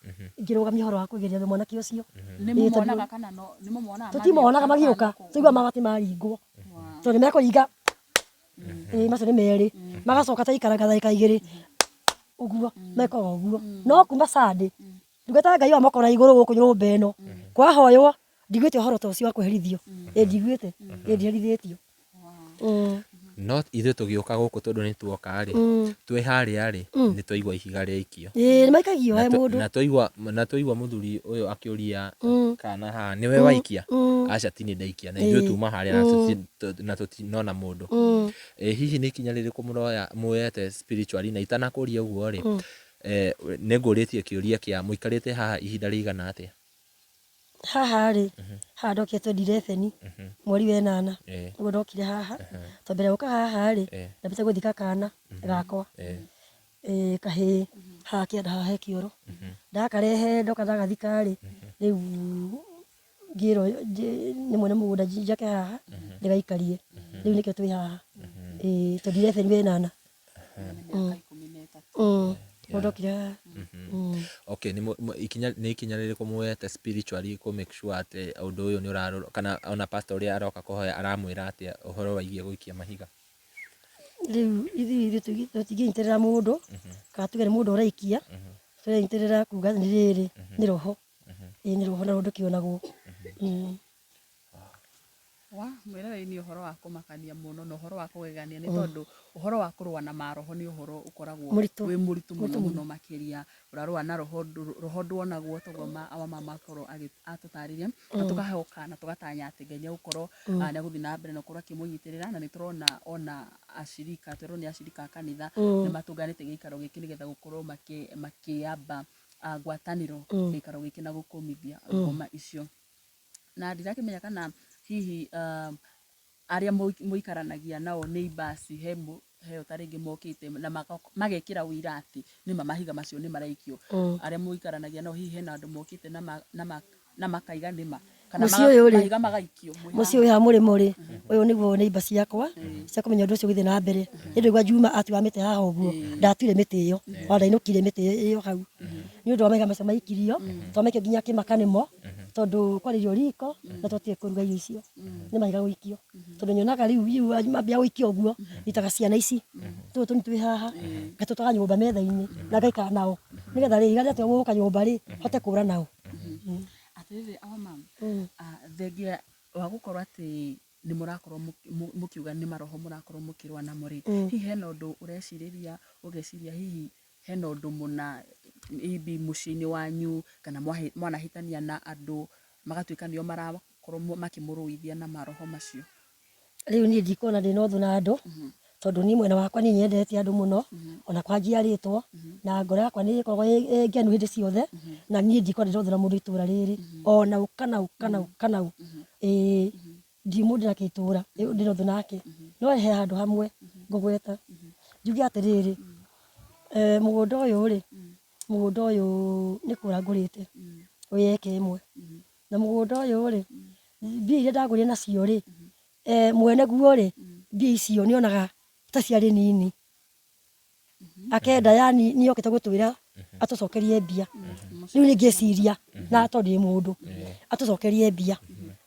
ngirugamia horo wa kugeria mwanake ucio ni mumonaga kana no ni mumonaga tutimonaga magiuka tuigua mabati maringwo tondu mekuringa macio ni meri magacoka ta ikaraga thaika igiri uguo mekaga uguo no kuma Sunday ndugata Ngai wa moko na iguru guku nyumba ino kwahoywo ndigwite horo ta ucio wa kweherithio ndigwite ndiherithitio no ithu tugiuka guku tondu ni tuoka ri twi haria ri ni twaigua ihiga ria ikio ni maikagio he mundu na twaigua muthuri uyu akiuria kana ha niwe waikia aca tini ndaikia na ithu tuma haria na tutinona mundu hihi ni kinya ririku muoyete spiritually na itanakuria uguo ri ninguritie kiuria kia muikarite haha ihinda rigana atia haha ri haha ndokete 11 mweri wenana uguo ndokire haha to mbere guka haha ri ndabite guthika kana gakwa kahi haha kianda haha he kioro ndakarehe ndoka ndagathika ri riu ngiro ni mwene mugunda njake haha ndigaikarie riu nikio twi haha to 11 wenana ndokire okay ni ikinya ririku muoyete spiritually ku make sure ati undu uyu ni urarora kana ona pastor uria aroka kuhoya aramwira ati uhoro waigie guikia mahiga riu ithi tutingiinterera mundu kana tuge ni mundu uraikia turinterera kuga ni riri ni roho ni roho na undu kionagwo wa mwira nĩ ũhoro wa kũmakania mũno na ũhoro wa kũgegania nĩ tondũ ũhoro wa kũrũa na maroho nĩ ũhoro ũkoragwo wĩ mũritũ mũno makĩria ũrarũa na roho ndwonagwo toguo mama makorwo atũtarĩria na tũkahoka na tũgatanya atĩ Ngai nĩagũkorwo nĩagũthiĩ na mbere na gũkorwo akĩmũnyitĩrĩra na nĩtũrona ona ashirika twerwo nĩ ashirika a kanitha nĩmatũnganĩte gĩikaro gĩkĩ nĩgetha gũkorwo makĩamba ngwatanĩro gĩikaro gĩkĩ na gũkũmithia ngoma icio na ndirakĩmenya kana hihi arĩa mũikaranagia nao neighbors he taringi mokite na magekira wĩra atĩ nĩma mahiga macio nĩ maraikio arĩa mũikaranagia nao hihi hena andũ mokite na makaiga nĩma kana mahiga magaikio mucio ya mũrĩmo rĩ ũyũ nĩguo neighbor ciakwa cia kũmenya ũndũ ũcio gũthiĩ na mbere hĩndĩ ĩrĩa Juma atiwa mĩtĩ haha ũguo ndatire mĩtĩ ĩyo ndainũkire mĩtĩ ĩyo hau nĩ ũndũ wa mahiga macio maikirio twamaikio nginya kĩmakanĩmo tondũ kwarĩrio riko na tũtiĩ kũruga irio icio nĩ mahiga gũikio tondũ nyonaga rĩu mambia gũikio ũguo itaga ciana ici tũtũ twĩ haha ngatũtwara nyũmba metha-inĩ na ngaikara nao nĩgetha rĩ iga rĩatwa gũka nyũmba rĩ hote kũra nao atĩrĩrĩ awa mama thengia wa gũkorwo atĩ nĩ mũrakorwo mũkiuga nĩ maroho mũrakorwo mũkĩrũa namo rĩ hihi hena ũndũ ũrecirĩria ũgeciria hihi hena ũndũ mũna ibi mũciĩ-inĩ wanyu kana mwanahĩtania na andũ magatuĩka nĩo marakorwo makĩmũrũithia na maroho macio rĩu niĩ ndikuona ndĩna ũthũ na andũ tondũ niĩ mwena wakwa nĩ nyendete andũ mũno ona kwa njiarĩtwo na ngoro yakwa nĩ ĩkoragwo ngenu hĩndĩ ciothe na niĩ ndikuona ndĩna ũthũ na mũndũ itũra rĩrĩ ona ũkana ndi mũndũ na gĩtũra ndĩna ũthũ nake no he handũ hamwe ngũgweta njuge atĩrĩrĩ mũgũnda ũyũ nĩ kũra ngũrĩte wĩ eka ĩmwe na mũgũnda ũyũ rĩ mbia iria ndagũrire nacio rĩ mwene guo rĩ mbia icio nĩonaga ta ciarĩ nini akenda yani nĩokĩte gũtwĩra atũcokerie mbia rĩu nĩ ngĩciria na tondũ ndĩ mũndũ atũcokerie mbia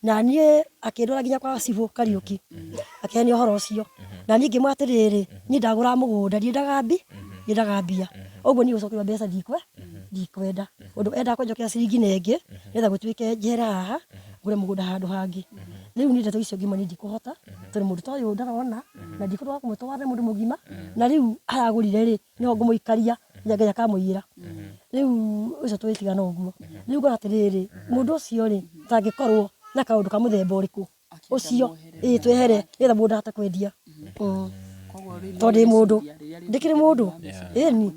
na niĩ akĩndwara nginya kwa Cibũ Kariũki akĩhenia ũhoro ũcio na niĩ ngĩmwĩra atĩrĩrĩ niĩ ndagũra mũgũnda ndiendaga mbia ũguo niĩ gũcokerio mbeca ndikwenda ũndũ endaga kũnjokera ciringi na ĩngĩ nĩgetha gũtuĩke njehera haha ngũre mũgũnda handũ hangĩ rĩu niĩ ndeto icio ngima niĩ ndikũhota tondũ mũndũ ta ũyũ ndarona na ndikũhota kũmũtwara mũndũ mũgima na rĩu aragũrire rĩ nĩho ngũmũikaria Ngai akamũiyĩra rĩu ũcio twĩtigana ũguo rĩu ngona atĩrĩrĩ mũndũ ũcio rĩ tangĩkorwo na kaũndũ ka mũthemba ũrĩkũ ũcio twehere nĩgetha mũndũ ahote kwendia tondũ ndĩ mũndũ ndĩkĩrĩ mũndũ ĩni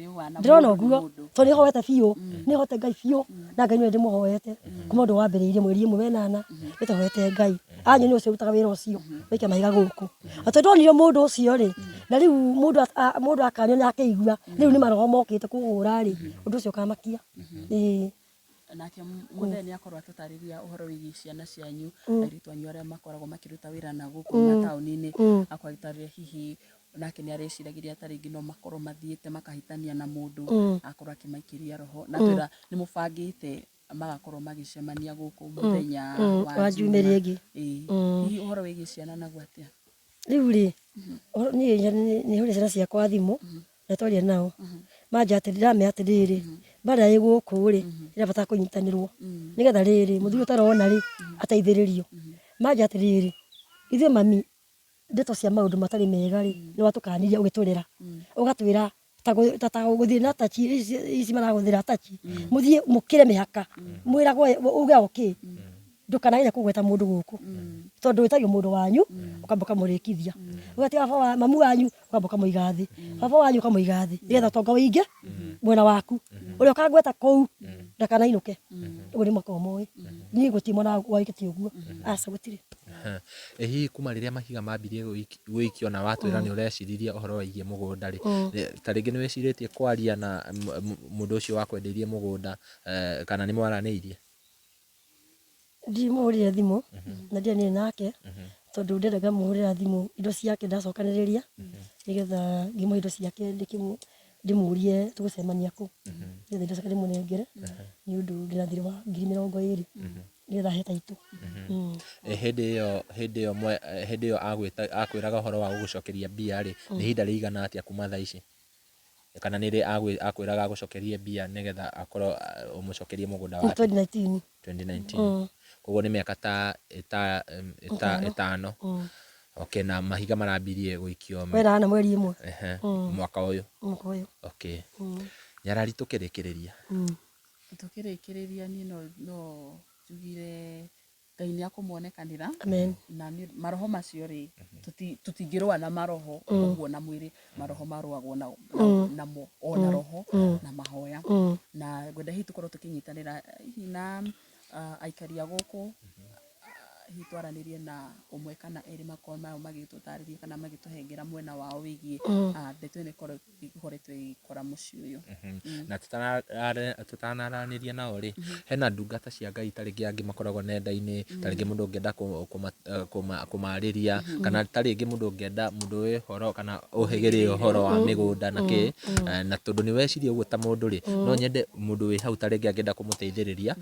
ndĩrona ũguo tondũ nĩhoete biũ nĩhoete Ngai biũ na Ngai nĩwe ndĩmũhoete kuma ũndũ wambĩrĩirie mweri 8 nĩtũhoete Ngai anyu nĩ ũcio ũrutaga wĩra ũcio waikia mahiga gũkũ atĩ ndonire mũndũ ũcio rĩ na rĩu mũndũ akanio nĩ akĩigua rĩu nĩ maroho mokĩte kũhũra rĩ ũndũ ũcio ũkamakia nake mũthee nĩ akorwo atũtarĩria ũhoro wĩgiĩ ciana cianyu airĩtu anyu arĩa makoragwo makĩruta wĩra na gũkũ mataũni-inĩ akwagĩtarĩria hihi nake nĩ areciragĩria ta rĩngĩ no makorwo mathiĩte makahĩtania na mũndũ akorwo akĩmaikĩria roho na twĩra nĩ mũbangĩte magakorwo magĩcemania gũkũ mũthenya wa njumĩrĩ ĩngĩ hihi ũhoro wĩgiĩ ciana naguo atĩa rĩu rĩ niĩ nĩ hũrĩire ciana ciakwa thimũ na twaria nao manjatĩrĩra atĩrĩrĩ mbara ĩ gũkũ rĩ ĩrabatara kũnyitanĩrwo nĩgetha rĩrĩ mũthuri ũtarona rĩ ateithĩrĩrio manja atĩrĩrĩ ithuĩ mami ndeto cia maũndũ matarĩ mega rĩ nĩ watũkanirie ũgĩtũrera ũgatwĩra ta gũthiĩ na tachi ici marahũthĩra tachi mũthiĩ mũkĩre mĩhaka mwĩragwo uge okay ndũkanage kũgweta mũndũ gũkũ tondũ wĩtagio mũndũ wanyu ũkamba ũkamũrĩkithia ũgatia baba mamu wanyu ũkamba ũkamũiga thĩ baba wanyu ũkamũiga thĩ nĩgetha ũtonga wĩingĩ mwena waku ũrĩa ũkangweta kũu ndakanainũke ũguo nĩ makoragwo moĩ niĩ gũtirĩ mwana waikĩtie ũguo aca gũtirĩ hihi kuma rĩrĩa mahiga mambirie gũikio na watwĩra nĩ ũreciririe ũhoro wĩgiĩ mũgũnda rĩ ta rĩngĩ nĩ wĩcirĩtie kwaria na mũndũ ũcio wakwendeirie mũgũnda kana nĩ mwaranĩirie ndimũhũrĩre thimũ na ndianĩire nake tondũ ndendaga mũhũrĩra thimũ indo ciake ndacokanĩrĩria nĩgetha ngĩmũhe indo ciake ndĩmũrie tũgũcemania kũ nĩgetha indo ciake ndĩmũnengere nĩ ũndũ ndĩna thirĩ wa 20,000 nĩgetha he taitũ hĩndĩ ĩyo akwĩraga ũhoro wa gũgũcokeria mbia rĩ nĩ ihinda rĩigana atĩa kuma thaa ici kana nĩ rĩ akwĩraga agũcokerie mbia nĩgetha akorwo ũmũcokerie mũgũnda wake 2019 koguo nĩ mĩaka ta 5 Okay, na mahiga marambirie guikio Wena mweri imwe. Mwaka uyu. Mwaka uyu. Okay. Nyarari tukirikireria. Tukirikireria ni no tugire Ngai ni akumuonekanira. Amen. Na maroho macio ri tutingirwa na maroho uguo na mwiri maroho marwagwo na mo ona roho na mahoya na gwenda hi tukorwo tukinyitanira na aikaria guku hitwaranirie na umwe kana eri makoma magitutaririe kana magituhengera mwena wao wigie ndeto ne koretwe ikora muci uyu na tutanaranirie nao ri hena ndungata cia Ngai taringi angi makoragwo nenda-ini taringi mundu ngenda kumariria kana taringi mundu ngenda mundu we horo kana uhegerie horo wa migunda na ki na tondu ni wecirie uguo ta mundu ri no nyende mundu we hau taringi angenda kumuteithiriria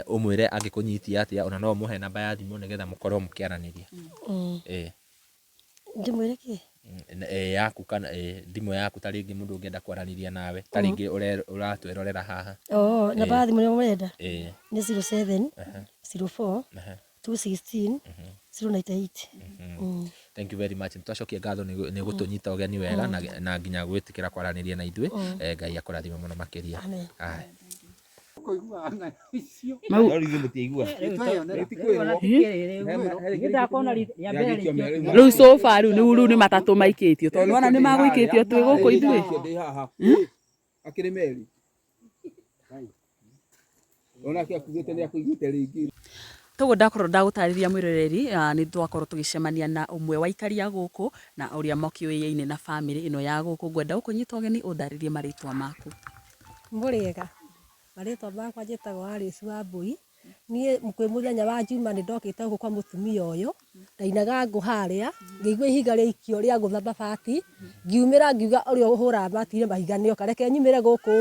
umwire angikunyitia atia ona no muhe namba ya thimu nigetha mukorwo mukiaraniria ndimwire ki yaku kana thimu yaku taringi mundu ngenda kwaraniria nawe taringi uratwerorera haha namba ya thimu ni mwenda ni 07 04 216 098. Thank you very much. Twacokia ngatho ni gutunyita ugeni wega na nginya gwitikira kwaraniria na ithui. Ngai akurathime muno makiria. Riu sofa riu ni matatu maikitio tondu ona ni magwikitio twi guku ithui akiri meri ona kia kugite ni akuigite ringi togo ndakorwo ndagutariria mwiroreri ni twakorwo tugicemania na umwe wa ikaria guku na uria mokiuiine na family ino ya guku ngwenda ukunyita ugeni undaririe maritwa maku Mburiega maritwa makwa njitagwo Alice Wambui nie mkwe muthenya wa Juma ni ndokite guku kwa mutumia uyu ndainaga ngo haria ngigwa ihiga ria ikio ria guthamba bati ngiumira ngiuga uria uhura bati mahiga nio kareke nyumire guku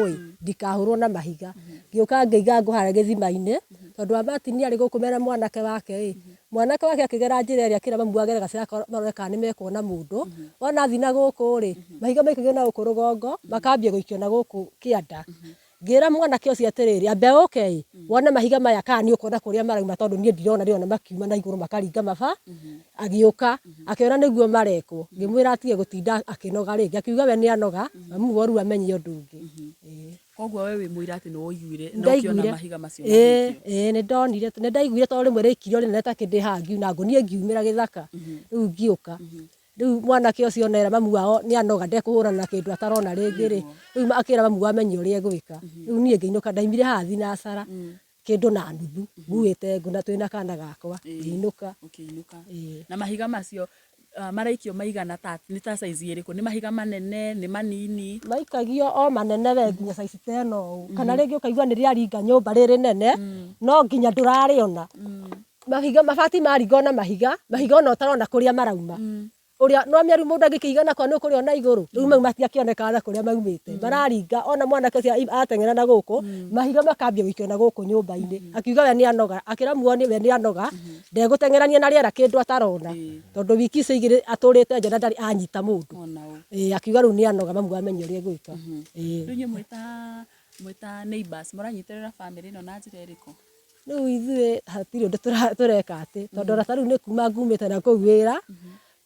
ndikahurwo na mahiga ngiuka ngiiga ngo haria githima-ini tondu abati ni ari gukumera mwanake wake akigera njira iria kira mamu agere gacira mareka ni mekwo na mundu ona thina guku ri mahiga maikagio na guku rugongo makambia guikio na guku kianda ngira mwanake ucio atiriri ambe okay wona mahiga maya kana ni ukona kuria marauma tondu ni ndirona makiuma na iguru makaringa maba agiuka akiona niguo marekwo ngimwira atige gutinda akinoga ringi akiuga we ni anoga mamu woru amenye undu ungi koguo we wi mwira ati no uiguire no kiona mahiga macio ni ndonire ni ndaiguire tondu rimwe rikirio rinene ta kindi hangi na ngonie ngiumira githaka riu ngiuka riu mwanake ucio nera mamu wao ni anoga ndekuhura na kindu atarona ringi ri riu akira mamu amenye uria gwika riu nie ngiinuka ndaimire hathi na cara kindu na nuthu nguite nguna twina kana gakwa ngiinuka na mahiga macio maraikio maigana tatu ni ta size iriku ni mahiga manene ni manini maikagio o manene we nginya size teno kana ringi ukaigua ni riaringa nyumba riri nene no nginya ndurariona mahiga mabati marigona mahiga ona utarona kuria marauma uria no miaru mundu angikigana kwa no kuria ona iguru riu mau matiakioneka na kuria maumite mararinga ona mwanake cia atengera na guku mahiga makambia gwikio na guku nyumba-ini akiuga we ni anoga akira muoni we ni anoga ndegutengerania na riera kindu atarona tondu wiki icio igiri aturite nja ndari anyita mundu akiuga riu ni anoga mamu amenye uria gwika riu nye mwita neighbors muranyitirira family no na njira iriku riu ithui hatiri undu tureka ati tondu ona tariu ni kuma ngumite na kuu wira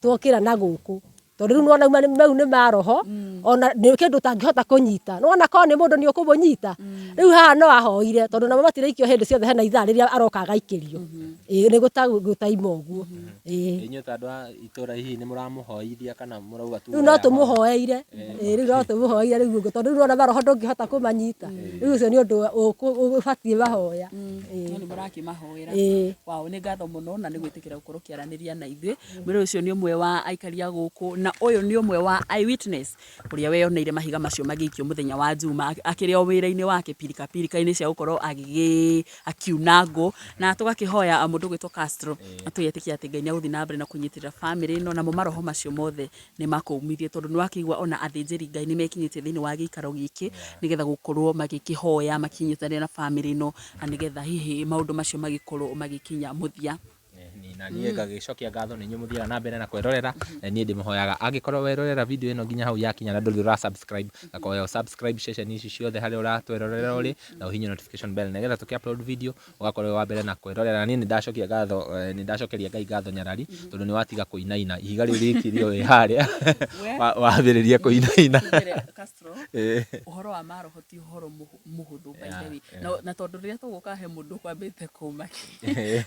twokira na guku tondu riu nona mau ni maroho ona ni kindu tangihota kunyita nona ko ni mundu ni ukumunyita riu haha no ahoire tondu na matiraikio hindi ciothe hena ithaa riria aroka agaikirio ni gutaima uguo inyu tandu itura hihi ni muramuhoithia kana murauga tu riu no tumuhoeire riu no tumuhoeire riu tondu riu nona maroho ndungihota kumanyita riu ucio ni undu ubatie mahoya ni murakimahoera wao ni ngatho muno na ni gwitikira gukorwo kiaraniria na ithui mwire ucio ni umwe wa aikaria guku na uyu ni umwe wa eyewitness uria weyoneire mahiga macio magikio muthenya wa Juma akiri o wira-ini wake pirika-ini cia gukorwo akiuna ngo na tugakihoya mundu gwitwo Castro atuyetikia ati Ngai guthi na mbere na kunyitirira family no na maroho macio mothe ni makumithie tondu ni wakigwa ona athinjiri Ngai ni mekinyite thiini wa gikaro giki nigetha gukorwo magikihoya makinyitanira na family no na nigetha hihi maundu macio magikorwo magikinya muthia na niĩ ngagĩcokia ngatho nĩ inyuĩ mũthiaga na mbere na kwĩrorera, na niĩ ndĩmũhoyaga angĩkorwo werorera video ĩno nginya hau yakinya na ndũrĩ ũra-subscribe, ngakwĩhoya subscribe ceceni ici ciothe harĩa ũratwĩrorera ũrĩ, na ũhihinye notification bell nĩgetha tũkĩ-upload video ũgakorwo wa mbere na kwĩrorera. Niĩ nĩndacokeria Ngai ngatho Nyarari tondũ nĩ watiga kũinaina, ihiga rĩu rĩikirio wĩ harĩa wambĩrĩria kũinaina. Castro, ũhoro wa maroho ti ũhoro mũhũthũ by the way, na tondũ rĩrĩa tũgũka he mũndũ kwambĩte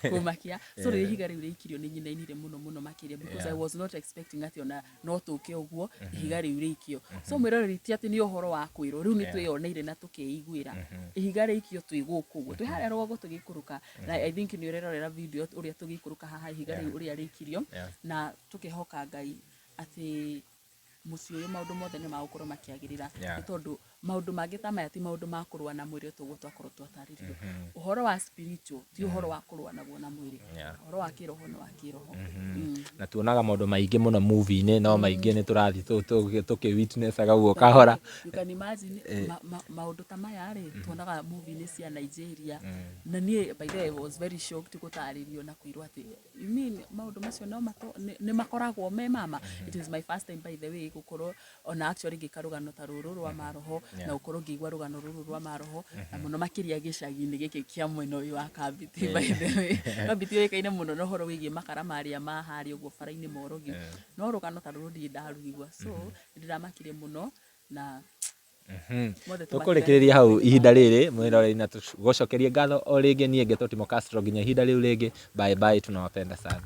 kũmakia, so rĩrĩa ihiga rĩu rĩikirio nĩ nyinainire mũno makĩria, because I was not expecting atĩ ona no tũke ũguo ihiga rĩu rĩikio. So mwĩroreri ti atĩ nĩ ũhoro wa kwĩrwo, rĩu nĩ twĩyoneire na tũkeiguĩra ihiga rĩikio twĩ gũkũ ũguo, twĩ harĩa rũgongo tũgĩikũrũka, na I think nĩ ũrerorera video ũrĩa tũgĩikũrũka haha ihiga rĩu ũrĩa rĩikirio, na tũkĩhoka Ngai atĩ mũciĩ ũyũ maũndũ mothe nĩ magũkorwo makĩagĩrĩra, nĩ tondũ maũndũ mangĩ ta maya ti maũndũ ma kũrũa na mwĩrĩ tũguo twakorwo twatarĩrio. Ũhoro wa spiritual ti ũhoro wa kũrũa naguo na mwĩrĩ, ũhoro wa kĩroho nĩ wa kĩroho. Na tuonaga maũndũ maingĩ mũno movie-inĩ, no maingĩ nĩ tũrathiĩ tũkĩ-witnessaga ũguo kahora. You can imagine maũndũ ta maya rĩ tuonaga movie-inĩ cia Nigeria, na niĩ by the way I was very shocked gũtarĩrio na kwĩrwo atĩ you mean maũndũ macio no nĩ makoragwo me mama. It is my first time by the way gũkorwo ona actually ngĩka rũgano ta rũrũ rwa maroho, na gũkorwo ngĩigua rũgano rũrũ rwa maroho, na mũno makĩria gĩcagi-inĩ gĩkĩ kĩa mwena ũyũ wa Kambiti by the way. Kambiti yũĩkaine mũno na ũhoro wĩgiĩ makara marĩa ma harĩa ũguo bara-inĩ Morogi, no rũgano ta rũrũ ndirĩ ndarũigua, so nĩndĩramakire mũno na tũkũrĩkĩrĩria hau ihinda rĩrĩ mwĩroreri, na tũgũcokerie ngatho o rĩngĩ. Niĩ Ngeto Timo Castro, nginya ihinda rĩu rĩngĩ, bye bye, tunawapenda sana.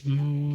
Mm.